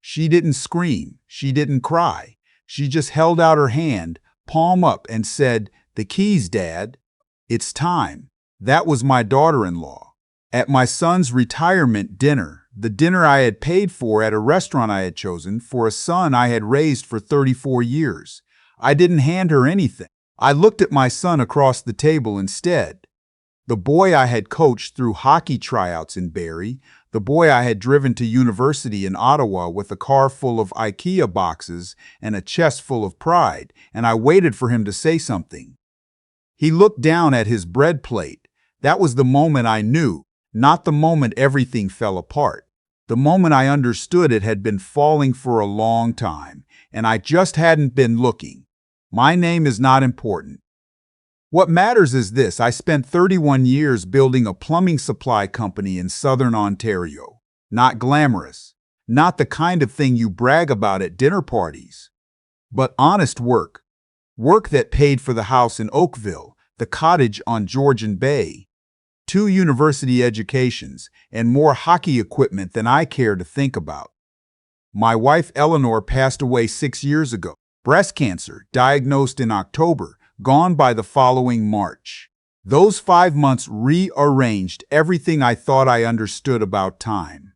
She didn't scream. She didn't cry. She just held out her hand, palm up, and said, "The keys, Dad. It's time." That was my daughter-in-law. At my son's retirement dinner, the dinner I had paid for at a restaurant I had chosen for a son I had raised for 34 years. I didn't hand her anything. I looked at my son across the table instead. The boy I had coached through hockey tryouts in Barrie, the boy I had driven to university in Ottawa with a car full of IKEA boxes and a chest full of pride, and I waited for him to say something. He looked down at his bread plate. That was the moment I knew, not the moment everything fell apart. The moment I understood it had been falling for a long time, and I just hadn't been looking. My name is not important. What matters is this: I spent 31 years building a plumbing supply company in Southern Ontario. Not glamorous, not the kind of thing you brag about at dinner parties, but honest work. Work that paid for the house in Oakville, the cottage on Georgian Bay, 2 university educations, and more hockey equipment than I care to think about. My wife Eleanor passed away 6 years ago. Breast cancer, diagnosed in October, gone by the following March. Those 5 months rearranged everything I thought I understood about time.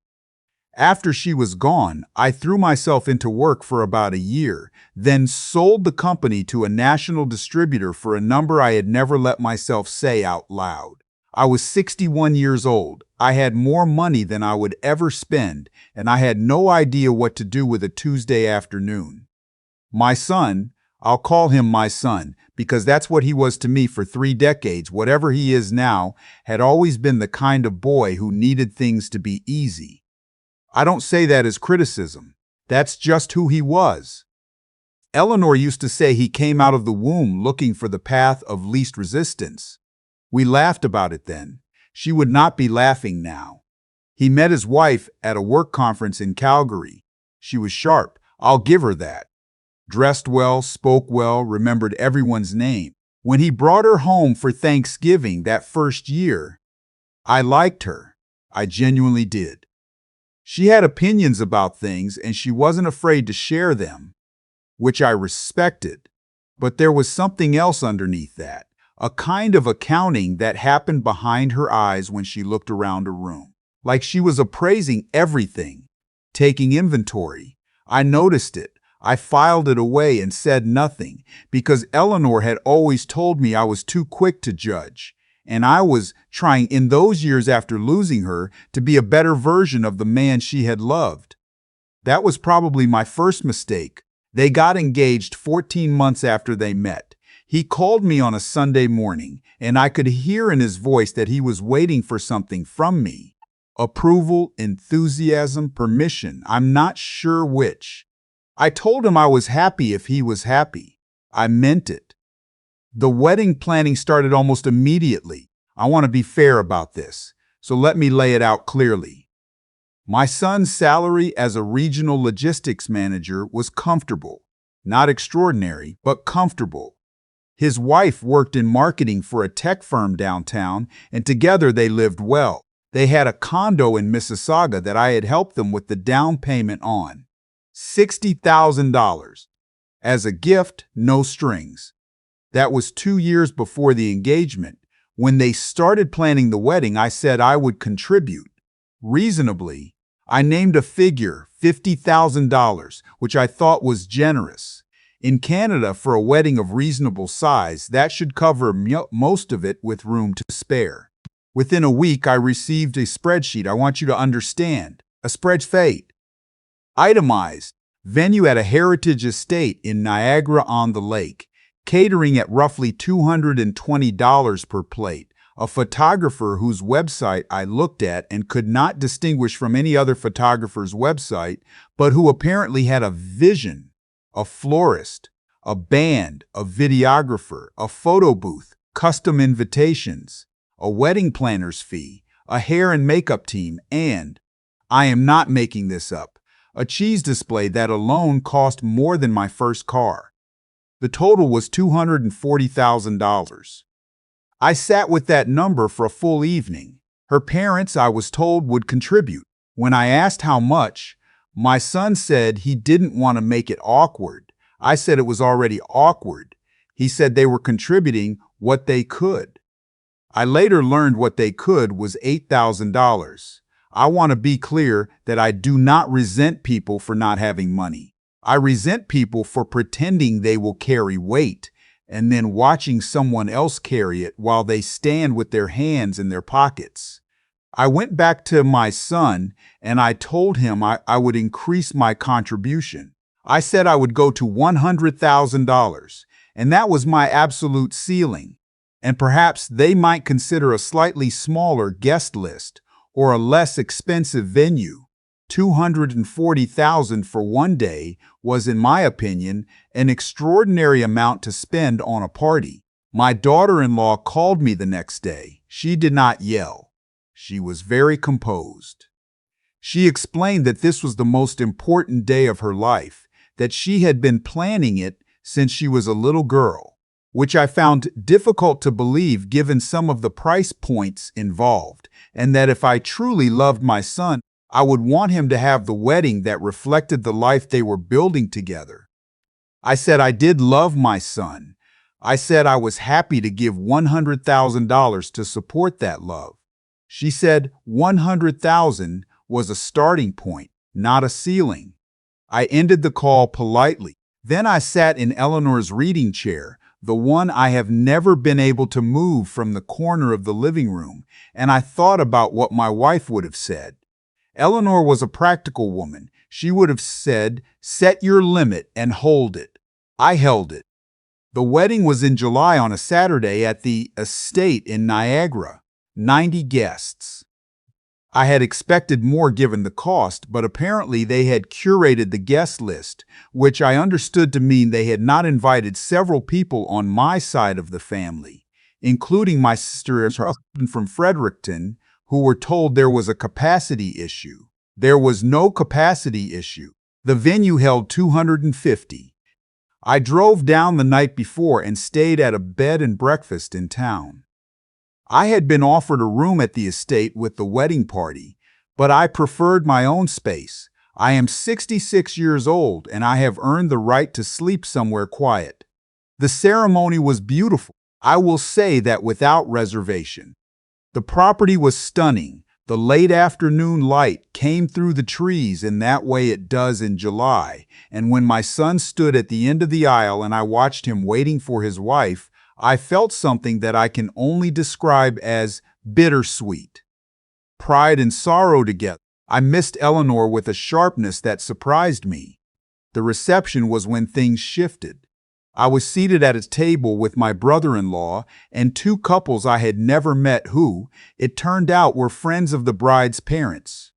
After she was gone, I threw myself into work for about a year, then sold the company to a national distributor for a number I had never let myself say out loud. I was 61 years old. I had more money than I would ever spend, and I had no idea what to do with a Tuesday afternoon. My son, I'll call him my son, because that's what he was to me for 3 decades, whatever he is now, had always been the kind of boy who needed things to be easy. I don't say that as criticism. That's just who he was. Eleanor used to say he came out of the womb looking for the path of least resistance. We laughed about it then. She would not be laughing now. He met his wife at a work conference in Calgary. She was sharp, I'll give her that. Dressed well, spoke well, remembered everyone's name. When he brought her home for Thanksgiving that first year, I liked her. I genuinely did. She had opinions about things, and she wasn't afraid to share them, which I respected. But there was something else underneath that, a kind of accounting that happened behind her eyes when she looked around a room, like she was appraising everything, taking inventory. I noticed it. I filed it away and said nothing, because Eleanor had always told me I was too quick to judge. And I was trying in those years after losing her to be a better version of the man she had loved. That was probably my first mistake. They got engaged 14 months after they met. He called me on a Sunday morning, and I could hear in his voice that he was waiting for something from me. Approval, enthusiasm, permission, I'm not sure which. I told him I was happy if he was happy. I meant it. The wedding planning started almost immediately. I want to be fair about this, so let me lay it out clearly. My son's salary as a regional logistics manager was comfortable. Not extraordinary, but comfortable. His wife worked in marketing for a tech firm downtown, and together they lived well. They had a condo in Mississauga that I had helped them with the down payment on. $60,000. As a gift, no strings. That was 2 years before the engagement. When they started planning the wedding, I said I would contribute. Reasonably, I named a figure, $50,000, which I thought was generous. In Canada, for a wedding of reasonable size, that should cover most of it with room to spare. Within a week, I received a spreadsheet. I want you to understand. A spreadsheet. Itemized. Venue at a heritage estate in Niagara-on-the-Lake. Catering at roughly $220 per plate. A photographer whose website I looked at and could not distinguish from any other photographer's website, but who apparently had a vision. A florist, a band, a videographer, a photo booth, custom invitations, a wedding planner's fee, a hair and makeup team, and, I am not making this up, a cheese display that alone cost more than my first car. The total was $240,000. I sat with that number for a full evening. Her parents, I was told, would contribute. When I asked how much, My son said he didn't want to make it awkward. I said it was already awkward. He said they were contributing what they could. I later learned what they could was $8,000. I want to be clear that I do not resent people for not having money. I resent people for pretending they will carry weight and then watching someone else carry it while they stand with their hands in their pockets. I went back to my son and I told him I would increase my contribution. I said I would go to $100,000, and that was my absolute ceiling. And perhaps they might consider a slightly smaller guest list or a less expensive venue. $240,000 for one day was, in my opinion, an extraordinary amount to spend on a party. My daughter-in-law called me the next day. She did not yell. She was very composed. She explained that this was the most important day of her life, that she had been planning it since she was a little girl, which I found difficult to believe given some of the price points involved, and that if I truly loved my son, I would want him to have the wedding that reflected the life they were building together. I said I did love my son. I said I was happy to give $100,000 to support that love. She said $100,000 was a starting point, not a ceiling. I ended the call politely. Then I sat in Eleanor's reading chair, the one I have never been able to move from the corner of the living room, and I thought about what my wife would have said. Eleanor was a practical woman. She would have said, "Set your limit and hold it." I held it. The wedding was in July on a Saturday at the estate in Niagara. 90 guests. I had expected more given the cost, but apparently they had curated the guest list, which I understood to mean they had not invited several people on my side of the family, including my sister and her husband from Fredericton, who were told there was a capacity issue. There was no capacity issue. The venue held 250. I drove down the night before and stayed at a bed and breakfast in town. I had been offered a room at the estate with the wedding party, but I preferred my own space. I am 66 years old and I have earned the right to sleep somewhere quiet. The ceremony was beautiful. I will say that without reservation. The property was stunning. The late afternoon light came through the trees in that way it does in July, and when my son stood at the end of the aisle and I watched him waiting for his wife, I felt something that I can only describe as bittersweet. Pride and sorrow together. I missed Eleanor with a sharpness that surprised me. The reception was when things shifted. I was seated at a table with my brother-in-law and two couples I had never met who, it turned out, were friends of the bride's parents.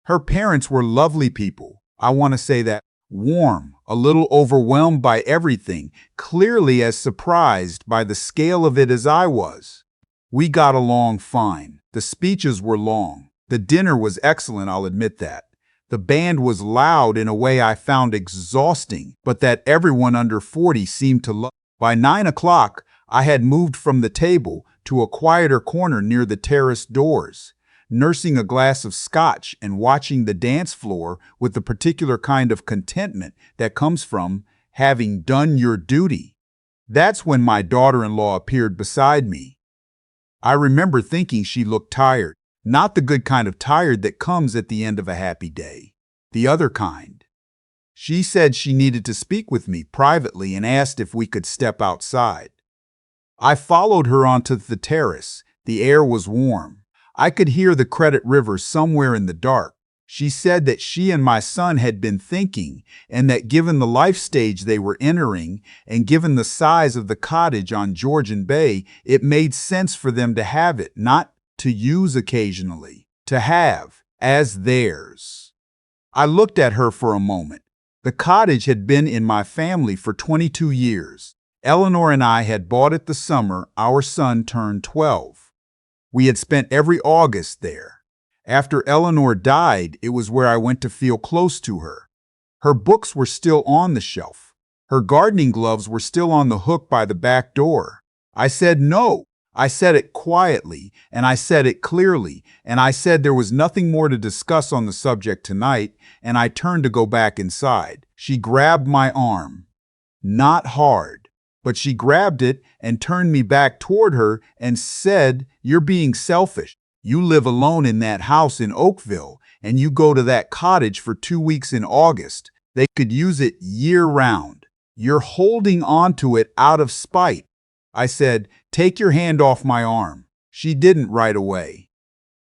Her parents were lovely people. I want to say that. Warm, a little overwhelmed by everything, clearly as surprised by the scale of it as I was. We got along fine. The speeches were long. The dinner was excellent, I'll admit that. The band was loud in a way I found exhausting, but that everyone under 40 seemed to love. By 9 o'clock, I had moved from the table to a quieter corner near the terrace doors, nursing a glass of scotch and watching the dance floor with the particular kind of contentment that comes from having done your duty. That's when my daughter-in-law appeared beside me. I remember thinking she looked tired, not the good kind of tired that comes at the end of a happy day, the other kind. She said she needed to speak with me privately and asked if we could step outside. I followed her onto the terrace. The air was warm. I could hear the Credit River somewhere in the dark. She said that she and my son had been thinking, and that given the life stage they were entering, and given the size of the cottage on Georgian Bay, it made sense for them to have it, not to use occasionally, to have as theirs. I looked at her for a moment. The cottage had been in my family for 22 years. Eleanor and I had bought it the summer our son turned 12. We had spent every August there. After Eleanor died, it was where I went to feel close to her. Her books were still on the shelf. Her gardening gloves were still on the hook by the back door. I said no. I said it quietly, and I said it clearly, and I said there was nothing more to discuss on the subject tonight, and I turned to go back inside. She grabbed my arm. Not hard, but she grabbed it and turned me back toward her and said, "You're being selfish. You live alone in that house in Oakville, and you go to that cottage for 2 weeks in August. They could use it year-round. You're holding on to it out of spite." I said, "Take your hand off my arm." She didn't right away.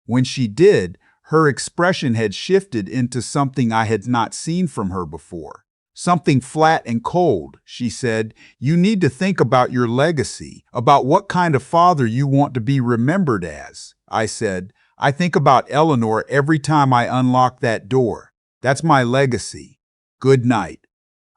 When she did, her expression had shifted into something I had not seen from her before. Something flat and cold. She said, "You need to think about your legacy, about what kind of father you want to be remembered as." I said, "I think about Eleanor every time I unlock that door. That's my legacy. Good night."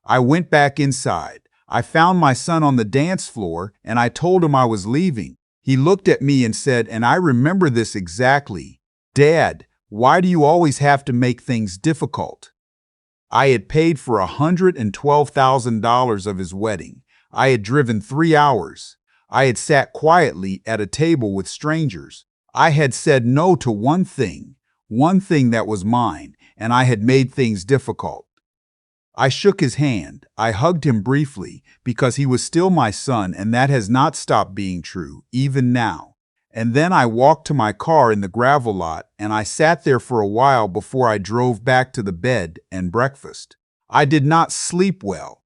I went back inside. I found my son on the dance floor, and I told him I was leaving. He looked at me and said, and I remember this exactly, "Dad, why do you always have to make things difficult?" I had paid for $112,000 of his wedding. I had driven 3 hours. I had sat quietly at a table with strangers. I had said no to one thing that was mine, and I had made things difficult. I shook his hand. I hugged him briefly because he was still my son, and that has not stopped being true, even now. And then I walked to my car in the gravel lot, and I sat there for a while before I drove back to the bed and breakfast. I did not sleep well.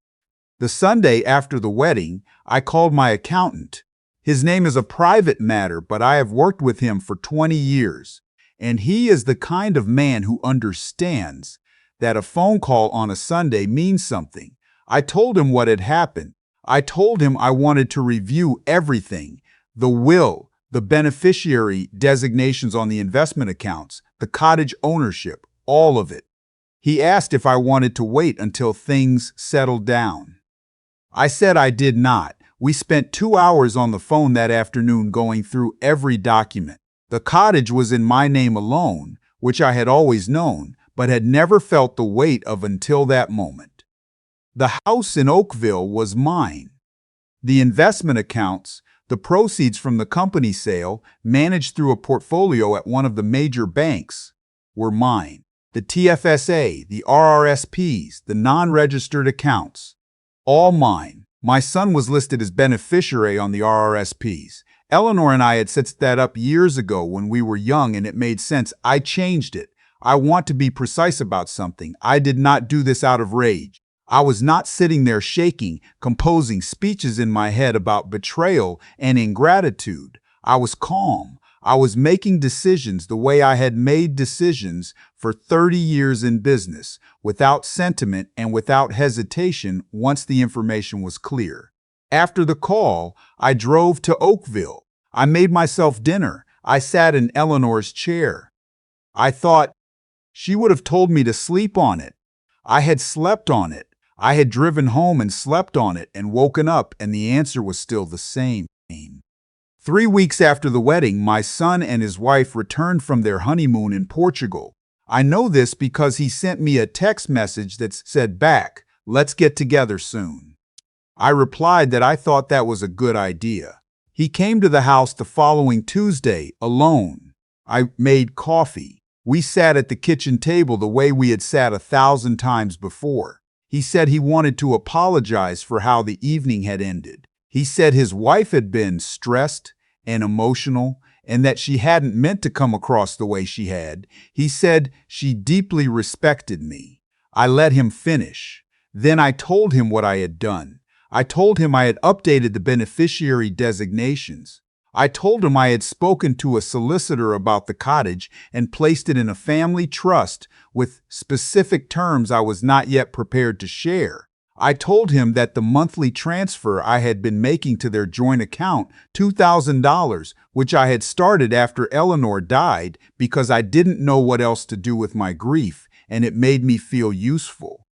The Sunday after the wedding, I called my accountant. His name is a private matter, but I have worked with him for 20 years, and he is the kind of man who understands that a phone call on a Sunday means something. I told him what had happened. I told him I wanted to review everything: the will, the beneficiary designations on the investment accounts, the cottage ownership, all of it. He asked if I wanted to wait until things settled down. I said I did not. We spent 2 hours on the phone that afternoon going through every document. The cottage was in my name alone, which I had always known, but had never felt the weight of until that moment. The house in Oakville was mine. The investment accounts, the proceeds from the company sale, managed through a portfolio at one of the major banks, were mine. The TFSA, the RRSPs, the non-registered accounts, all mine. My son was listed as beneficiary on the RRSPs. Eleanor and I had set that up years ago when we were young, and it made sense. I changed it. I want to be precise about something. I did not do this out of rage. I was not sitting there shaking, composing speeches in my head about betrayal and ingratitude. I was calm. I was making decisions the way I had made decisions for 30 years in business, without sentiment and without hesitation once the information was clear. After the call, I drove to Oakville. I made myself dinner. I sat in Eleanor's chair. I thought, she would have told me to sleep on it. I had slept on it. I had driven home and slept on it and woken up, and the answer was still the same. 3 weeks after the wedding, my son and his wife returned from their honeymoon in Portugal. I know this because he sent me a text message that said back, "Let's get together soon." I replied that I thought that was a good idea. He came to the house the following Tuesday, alone. I made coffee. We sat at the kitchen table the way we had sat 1,000 times before. He said he wanted to apologize for how the evening had ended. He said his wife had been stressed and emotional, and that she hadn't meant to come across the way she had. He said she deeply respected me. I let him finish. Then I told him what I had done. I told him I had updated the beneficiary designations. I told him I had spoken to a solicitor about the cottage and placed it in a family trust with specific terms I was not yet prepared to share. I told him that the monthly transfer I had been making to their joint account, $2,000, which I had started after Eleanor died because I didn't know what else to do with my grief, and it made me feel useful,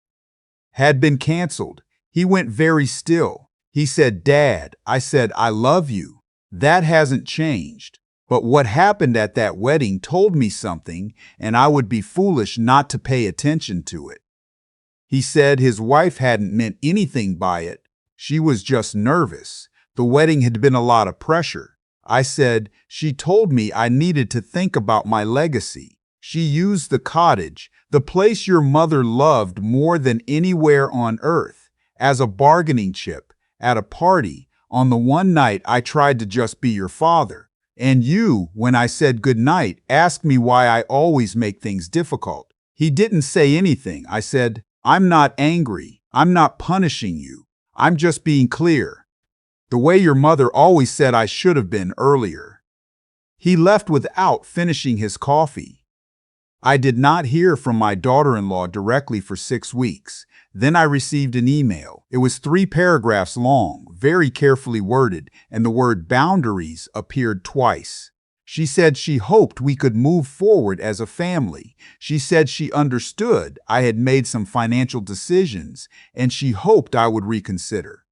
had been canceled. He went very still. He said, "Dad." I said, "I love you. That hasn't changed. But what happened at that wedding told me something, and I would be foolish not to pay attention to it." He said his wife hadn't meant anything by it. She was just nervous. The wedding had been a lot of pressure. I said, she told me I needed to think about my legacy. She used the cottage, the place your mother loved more than anywhere on earth, as a bargaining chip at a party on the one night I tried to just be your father. And you, when I said goodnight, asked me why I always make things difficult. He didn't say anything. I said, I'm not angry. I'm not punishing you. I'm just being clear. The way your mother always said I should have been earlier. He left without finishing his coffee. I did not hear from my daughter-in-law directly for 6 weeks. Then I received an email. It was 3 paragraphs long, very carefully worded, and the word boundaries appeared twice. She said she hoped we could move forward as a family. She said she understood I had made some financial decisions, and she hoped I would reconsider.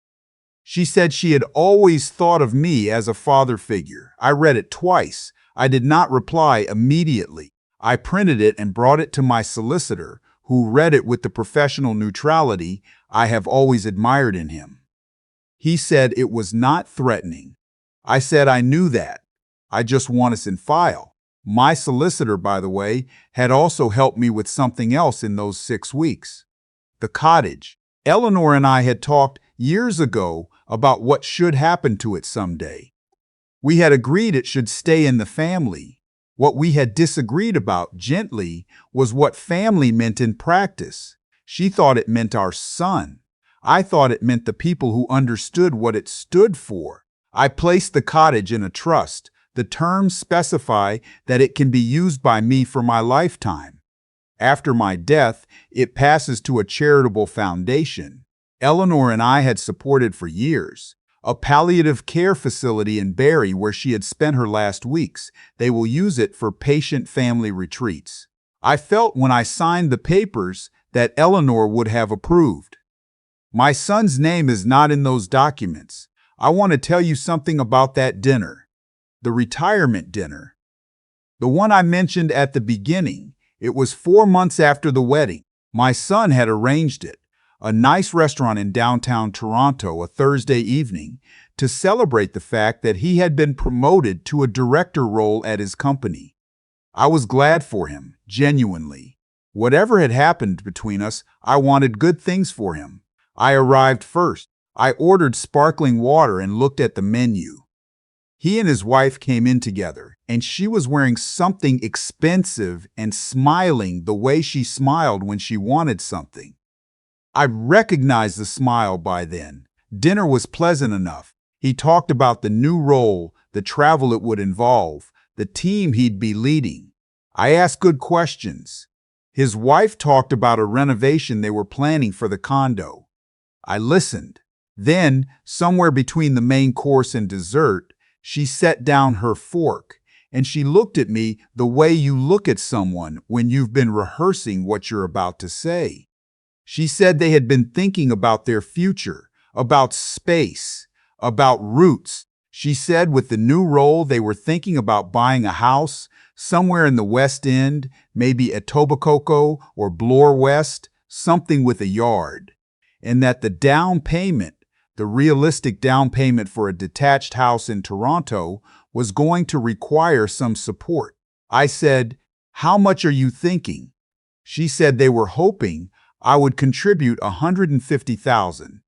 She said she had always thought of me as a father figure. I read it twice. I did not reply immediately. I printed it and brought it to my solicitor, who read it with the professional neutrality I have always admired in him. He said it was not threatening. I said I knew that. I just want us in file. My solicitor, by the way, had also helped me with something else in those 6 weeks. The cottage. Eleanor and I had talked years ago about what should happen to it someday. We had agreed it should stay in the family. What we had disagreed about gently was what family meant in practice. She thought it meant our son. I thought it meant the people who understood what it stood for. I placed the cottage in a trust. The terms specify that it can be used by me for my lifetime. After my death, it passes to a charitable foundation. Eleanor and I had supported for years. A palliative care facility in Barrie where she had spent her last weeks. They will use it for patient family retreats. I felt when I signed the papers that Eleanor would have approved. My son's name is not in those documents. I want to tell you something about that dinner. The retirement dinner. The one I mentioned at the beginning. It was 4 months after the wedding. My son had arranged it. A nice restaurant in downtown Toronto a Thursday evening to celebrate the fact that he had been promoted to a director role at his company. I was glad for him, genuinely. Whatever had happened between us, I wanted good things for him. I arrived first. I ordered sparkling water and looked at the menu. He and his wife came in together, and she was wearing something expensive and smiling the way she smiled when she wanted something. I recognized the smile by then. Dinner was pleasant enough. He talked about the new role, the travel it would involve, the team he'd be leading. I asked good questions. His wife talked about a renovation they were planning for the condo. I listened. Then, somewhere between the main course and dessert, she set down her fork, and she looked at me the way you look at someone when you've been rehearsing what you're about to say. She said they had been thinking about their future, about space, about roots. She said with the new role they were thinking about buying a house somewhere in the West End, maybe Etobicoke or Bloor West, something with a yard. And that the down payment, the realistic down payment for a detached house in Toronto, was going to require some support. I said, "How much are you thinking?" She said they were hoping I would contribute $150,000.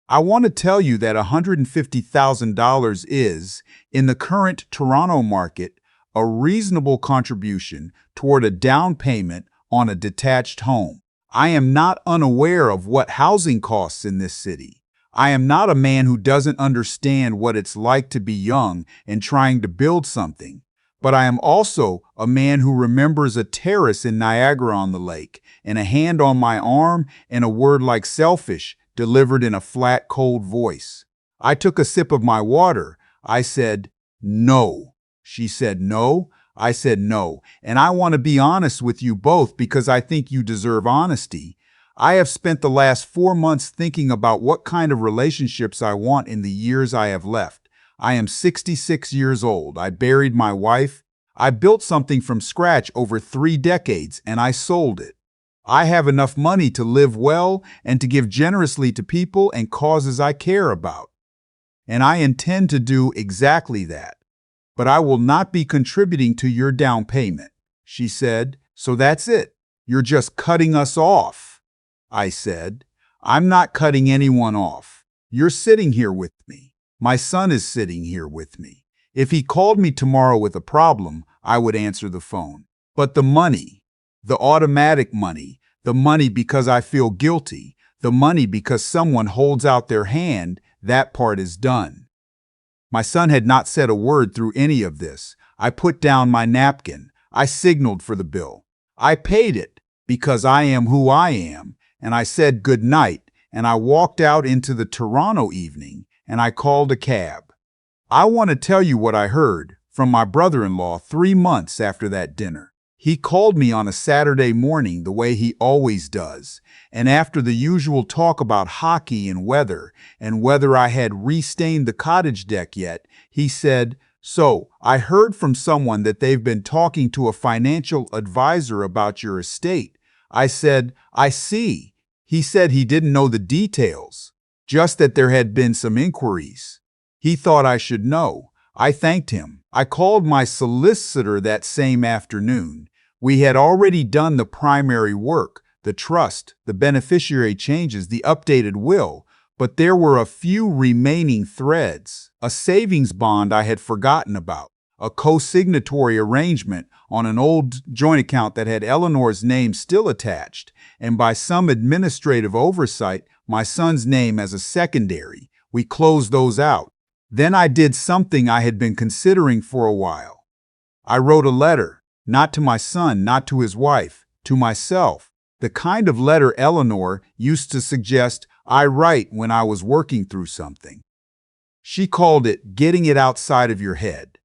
I want to tell you that $150,000 is, in the current Toronto market, a reasonable contribution toward a down payment on a detached home. I am not unaware of what housing costs in this city. I am not a man who doesn't understand what it's like to be young and trying to build something. But I am also a man who remembers a terrace in Niagara-on-the-Lake and a hand on my arm and a word like selfish delivered in a flat, cold voice. I took a sip of my water. I said, "No." She said, "No." I said, "No." And I want to be honest with you both because I think you deserve honesty. I have spent the last 4 months thinking about what kind of relationships I want in the years I have left. I am 66 years old. I buried my wife. I built something from scratch over 3 decades, and I sold it. I have enough money to live well and to give generously to people and causes I care about. And I intend to do exactly that. but I will not be contributing to your down payment. She said, so that's it. You're just cutting us off. I said, I'm not cutting anyone off. You're sitting here with me. My son is sitting here with me. If he called me tomorrow with a problem, I would answer the phone. But the money, the automatic money, the money because I feel guilty, the money because someone holds out their hand, that part is done. My son had not said a word through any of this. I put down my napkin. I signaled for the bill. I paid it because I am who I am, and I said good night, and I walked out into the Toronto evening, and I called a cab. I want to tell you what I heard from my brother-in-law 3 months after that dinner. He called me on a Saturday morning the way he always does, and after the usual talk about hockey and whether I had restained the cottage deck yet, he said, so, I heard from someone that they've been talking to a financial advisor about your estate. I said, I see. He said he didn't know the details, just that there had been some inquiries. He thought I should know. I thanked him. I called my solicitor that same afternoon. We had already done the primary work, the trust, the beneficiary changes, the updated will, but there were a few remaining threads. A savings bond I had forgotten about, a co-signatory arrangement on an old joint account that had Eleanor's name still attached, and by some administrative oversight, my son's name as a secondary. We closed those out. Then I did something I had been considering for a while. I wrote a letter, not to my son, not to his wife, to myself, the kind of letter Eleanor used to suggest I write when I was working through something. She called it getting it outside of your head.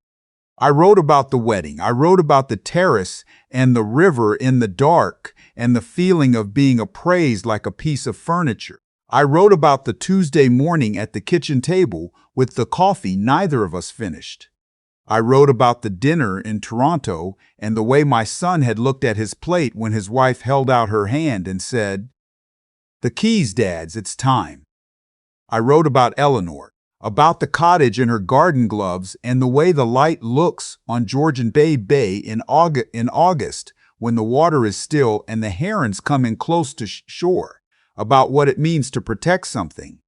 I wrote about the wedding. I wrote about the terrace and the river in the dark and the feeling of being appraised like a piece of furniture. I wrote about the Tuesday morning at the kitchen table with the coffee neither of us finished. I wrote about the dinner in Toronto and the way my son had looked at his plate when his wife held out her hand and said, "The keys, Dads, it's time." I wrote about Eleanor, about the cottage and her garden gloves and the way the light looks on Georgian Bay in August when the water is still and the herons come in close to shore, about what it means to protect something.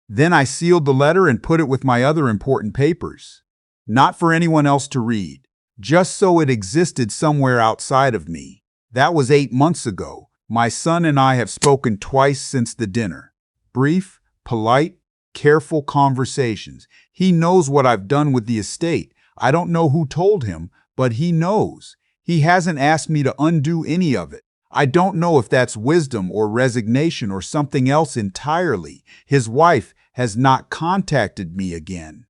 Then I sealed the letter and put it with my other important papers. Not for anyone else to read, just so it existed somewhere outside of me. That was 8 months ago. My son and I have spoken twice since the dinner. Brief, polite, careful conversations. He knows what I've done with the estate. I don't know who told him, but he knows. He hasn't asked me to undo any of it. I don't know if that's wisdom or resignation or something else entirely. His wife has not contacted me again.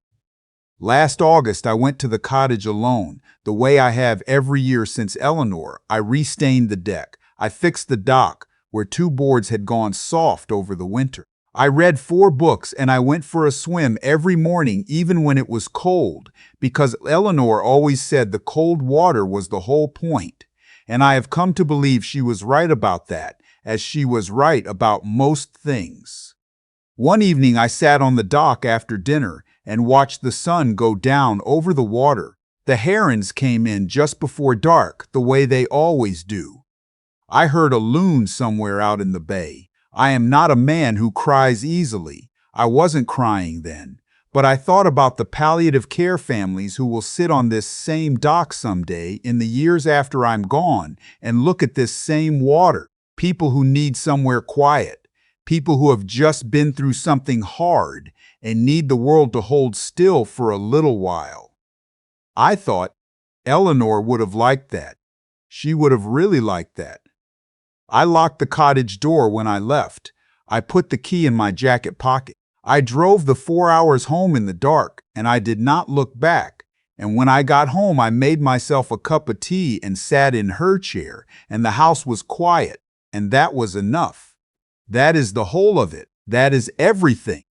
Last August, I went to the cottage alone, the way I have every year since Eleanor. I restained the deck. I fixed the dock, where 2 boards had gone soft over the winter. I read 4 books and I went for a swim every morning, even when it was cold, because Eleanor always said the cold water was the whole point. And I have come to believe she was right about that, as she was right about most things. One evening I sat on the dock after dinner and watched the sun go down over the water. The herons came in just before dark, the way they always do. I heard a loon somewhere out in the bay. I am not a man who cries easily. I wasn't crying then, but I thought about the palliative care families who will sit on this same dock someday in the years after I'm gone and look at this same water. People who need somewhere quiet. People who have just been through something hard and need the world to hold still for a little while. I thought Eleanor would have liked that. She would have really liked that. I locked the cottage door when I left. I put the key in my jacket pocket. I drove the 4 hours home in the dark, and I did not look back. And when I got home, I made myself a cup of tea and sat in her chair, and the house was quiet, and that was enough. That is the whole of it. That is everything.